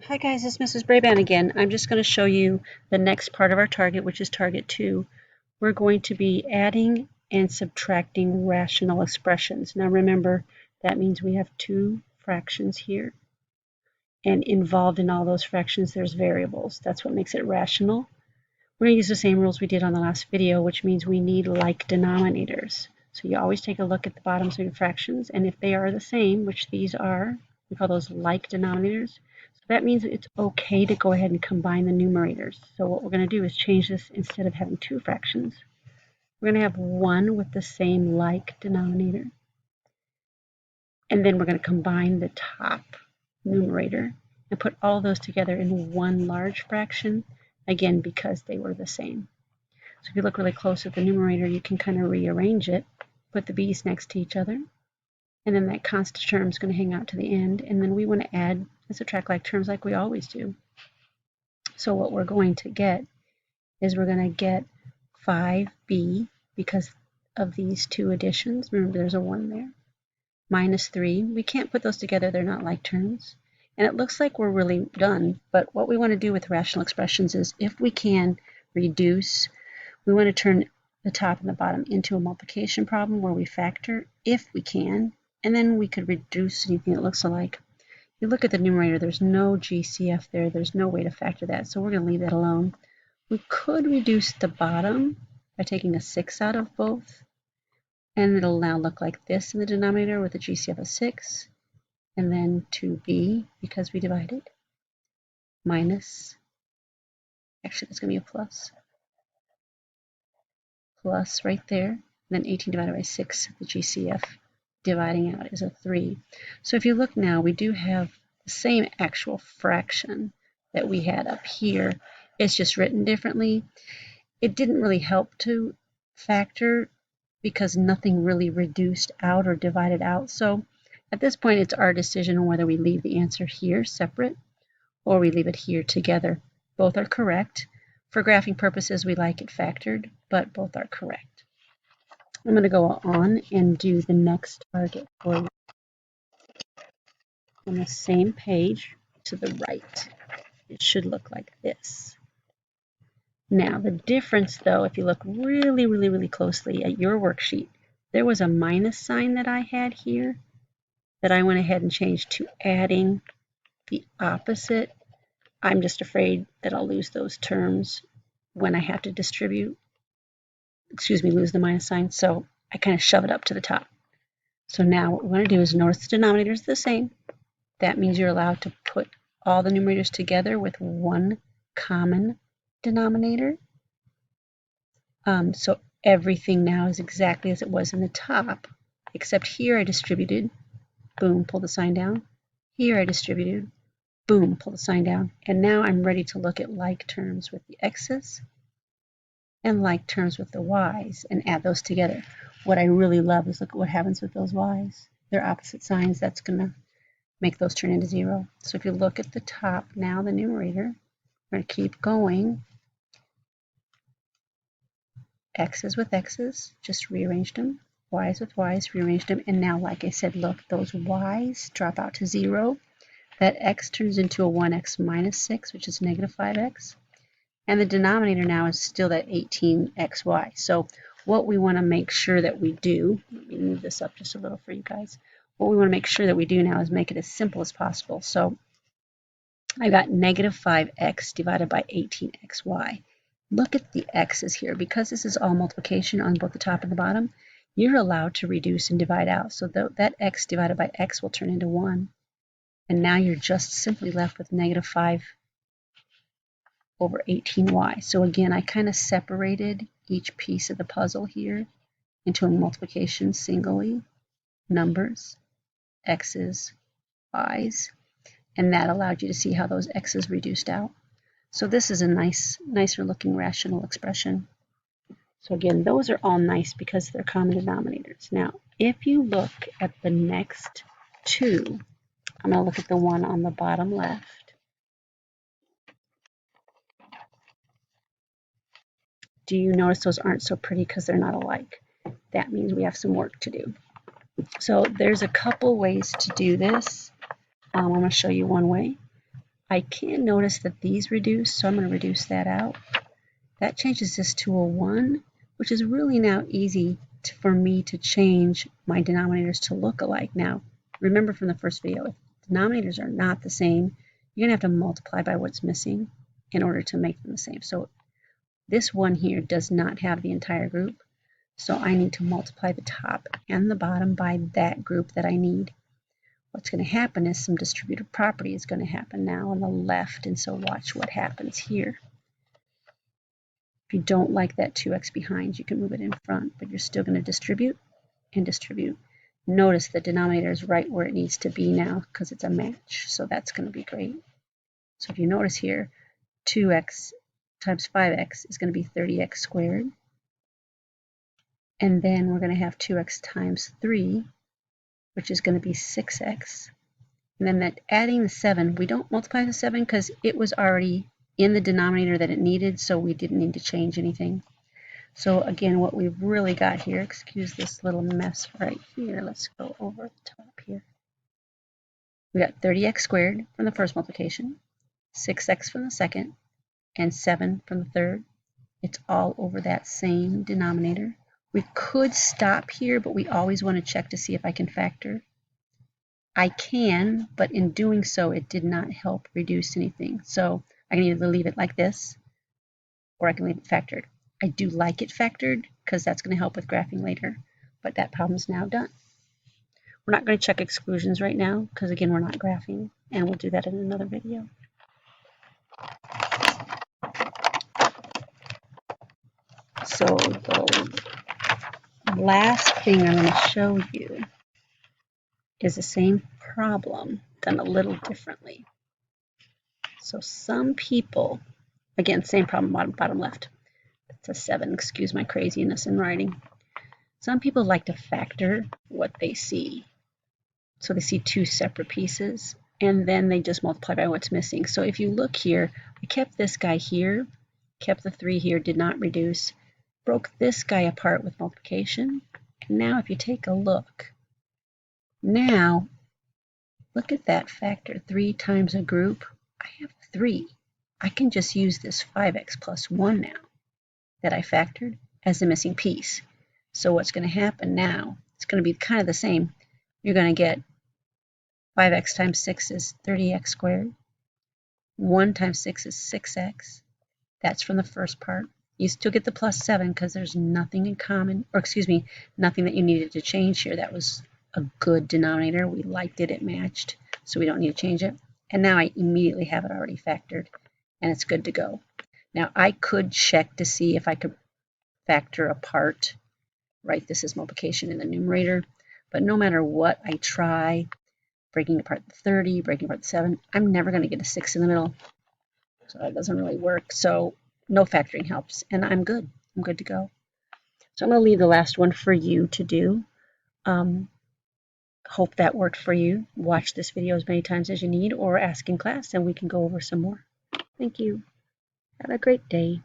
Hi guys, it's Mrs. Brabant again. I'm just going to show you the next part of our target, which is target 2. We're going to be adding and subtracting rational expressions. Now remember, that means we have two fractions here, and involved in all those fractions there's variables. That's what makes it rational. We're going to use the same rules we did on the last video, which means we need like denominators. So you always take a look at the bottoms of your fractions, and if they are the same, which these are, we call those like denominators. So that means it's okay to go ahead and combine the numerators. So what we're going to do is change this. Instead of having two fractions, we're going to have one with the same like denominator. And then we're going to combine the top numerator and put all those together in one large fraction, again, because they were the same. So if you look really close at the numerator, you can kind of rearrange it, put the b's next to each other, and then that constant term is going to hang out to the end, and then we want to add and subtract like terms like we always do. So what we're going to get is we're going to get 5b because of these two additions. Remember, there's a 1 there. Minus 3. We can't put those together. They're not like terms. And it looks like we're really done, but what we want to do with rational expressions is if we can reduce, we want to turn the top and the bottom into a multiplication problem where we factor if we can, and then we could reduce anything that looks alike. You look at the numerator, there's no GCF there, there's no way to factor that, so we're going to leave that alone. We could reduce the bottom by taking a 6 out of both, and it'll now look like this in the denominator with a GCF of 6, and then 2b, because we divided, minus, actually that's going to be a plus right there, and then 18 divided by 6, the GCF dividing out is a 3. So if you look now, we do have the same actual fraction that we had up here. It's just written differently. It didn't really help to factor because nothing really reduced out or divided out. So at this point, it's our decision on whether we leave the answer here separate or we leave it here together. Both are correct. For graphing purposes, we like it factored, but both are correct. I'm going to go on and do the next target for you on the same page to the right. It should look like this. Now, the difference, though, if you look really, really, really closely at your worksheet, there was a minus sign that I had here that I went ahead and changed to adding the opposite. I'm just afraid that I'll lose those terms when I have to distribute, lose the minus sign, so I kind of shove it up to the top. So now what we want to do is notice the denominator is the same. That means you're allowed to put all the numerators together with one common denominator. So everything now is exactly as it was in the top, except here I distributed, boom, pull the sign down. Here I distributed, boom, pull the sign down. And now I'm ready to look at like terms with the x's and like terms with the y's and add those together. What I really love is look at what happens with those y's. They're opposite signs. That's going to make those turn into 0. So if you look at the top now, the numerator, we're going to keep going. X's with x's, just rearranged them. Y's with y's, rearranged them. And now, like I said, look, those y's drop out to 0. That x turns into a 1x minus 6, which is negative 5x. And the denominator now is still that 18xy. So what we want to make sure that we do, let me move this up just a little for you guys. What we want to make sure that we do now is make it as simple as possible. So I got negative 5x divided by 18xy. Look at the x's here. Because this is all multiplication on both the top and the bottom, you're allowed to reduce and divide out. So that x divided by x will turn into 1. And now you're just simply left with negative 5 over 18y. So again, I kind of separated each piece of the puzzle here into a multiplication singly, numbers, x's, y's, and that allowed you to see how those x's reduced out. So this is a nicer looking rational expression. So again, those are all nice because they're common denominators. Now, if you look at the next two, I'm going to look at the one on the bottom left. Do you notice those aren't so pretty because they're not alike? That means we have some work to do. So there's a couple ways to do this. I'm going to show you one way. I can notice that these reduce, so I'm going to reduce that out. That changes this to a 1, which is really now easy for me to change my denominators to look alike. Now, remember from the first video, if denominators are not the same, you're going to have to multiply by what's missing in order to make them the same. So this one here does not have the entire group, so I need to multiply the top and the bottom by that group that I need. What's going to happen is some distributive property is going to happen now on the left, and so watch what happens here. If you don't like that 2x behind, you can move it in front, but you're still going to distribute and distribute. Notice the denominator is right where it needs to be now because it's a match, so that's going to be great. So if you notice here, 2x times 5x is going to be 30x squared. And then we're going to have 2x times 3, which is going to be 6x. And then that adding the 7, we don't multiply the 7 because it was already in the denominator that it needed, so we didn't need to change anything. So again, what we've really got here, excuse this little mess right here, let's go over the top here. We got 30x squared from the first multiplication, 6x from the second, and 7 from the third. It's all over that same denominator. We could stop here, but we always want to check to see if I can factor. I can, but in doing so, it did not help reduce anything. So I can either leave it like this, or I can leave it factored. I do like it factored because that's going to help with graphing later, but that problem's now done. We're not going to check exclusions right now because, again, we're not graphing, and we'll do that in another video. So the last thing I'm going to show you is the same problem done a little differently. So some people, again, same problem, bottom left. It's a 7, excuse my craziness in writing. Some people like to factor what they see. So they see 2 separate pieces, and then they just multiply by what's missing. So if you look here, we kept this guy here, kept the 3 here, did not reduce, broke this guy apart with multiplication. And now if you take a look, now look at that factor, 3 times a group. I have 3. I can just use this 5x plus 1 now that I factored as the missing piece. So what's going to happen now, it's going to be kind of the same. You're going to get 5x times 6 is 30x squared. 1 times 6 is 6x. That's from the first part. You still get the plus 7 because there's nothing in common, or excuse me, nothing that you needed to change here. That was a good denominator. We liked it, it matched, so we don't need to change it. And now I immediately have it already factored, and it's good to go. Now I could check to see if I could factor apart, right? This is multiplication in the numerator, but no matter what I try, breaking apart the 30, breaking apart the 7, I'm never going to get a 6 in the middle. So that doesn't really work. So no factoring helps, and I'm good. I'm good to go. So I'm going to leave the last one for you to do. Hope that worked for you. Watch this video as many times as you need, or ask in class, and we can go over some more. Thank you. Have a great day.